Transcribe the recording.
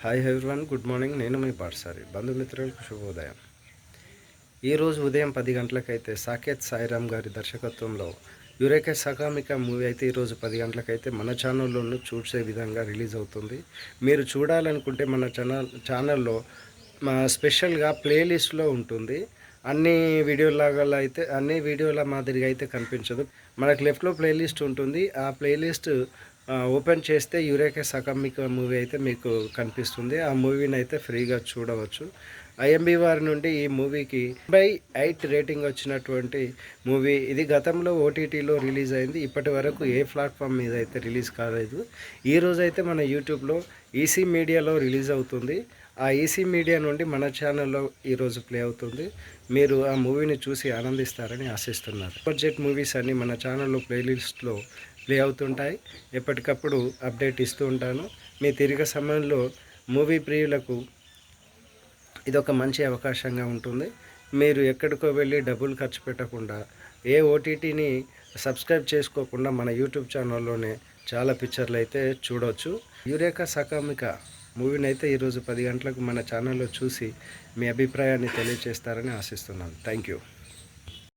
Hi everyone, good morning. నేను మీ పాఠశారి బంధుమిత్రులకు శుభోదయం. ఈరోజు ఉదయం 10 గంటలకైతే సాకేత్ సాయిరామ్ గారి దర్శకత్వంలో యురేకా సకామిక మూవీ అయితే ఈరోజు 10 గంటలకైతే మన ఛానల్లోనూ చూసే విధంగా రిలీజ్ అవుతుంది. మీరు చూడాలనుకుంటే మన ఛానల్లో స్పెషల్గా ప్లేలిస్ట్లో ఉంటుంది. అన్ని వీడియోల మాదిరిగా అయితే కనిపించదు. మనకు లెఫ్ట్లో ప్లేలిస్ట్ ఉంటుంది. ఆ ప్లేలిస్ట్ ఓపెన్ చేస్తే యురేకా సకామిక మూవీ అయితే మీకు కనిపిస్తుంది. ఆ మూవీని అయితే ఫ్రీగా చూడవచ్చు. ఐఎంబి వారి నుండి ఈ మూవీకి 8 రేటింగ్ వచ్చినటువంటి మూవీ. ఇది గతంలో ఓటీటీలో రిలీజ్ అయింది. ఇప్పటి వరకు ఏ ప్లాట్ఫామ్ మీద అయితే రిలీజ్ కాలేదు. ఈరోజు అయితే మన యూట్యూబ్లో ఈసీ మీడియాలో రిలీజ్ అవుతుంది. ఆ ఈసీ మీడియా నుండి మన ఛానల్లో ఈరోజు ప్లే అవుతుంది. మీరు ఆ మూవీని చూసి ఆనందిస్తారని ఆశిస్తున్నారు. బడ్జెట్ మూవీస్ అన్నీ మన ఛానల్లో ప్లేలిస్ట్లో ప్లే అవుతుంటాయి. ఎప్పటికప్పుడు అప్డేట్ ఇస్తూ ఉంటాను. మీ తిరిగే సమయంలో మూవీ ప్రియులకు ఇదొక మంచి అవకాశంగా ఉంటుంది. మీరు ఎక్కడికో వెళ్ళి డబ్బులు ఖర్చు పెట్టకుండా, ఏ ఓటీటీని సబ్స్క్రైబ్ చేసుకోకుండా మన యూట్యూబ్ ఛానల్లోనే చాలా పిక్చర్లు అయితే చూడవచ్చు. యురేకా సకామిక మూవీని అయితే ఈరోజు 10 గంటలకు మన ఛానల్లో చూసి మీ అభిప్రాయాన్ని తెలియజేస్తారని ఆశిస్తున్నాను. Thank you.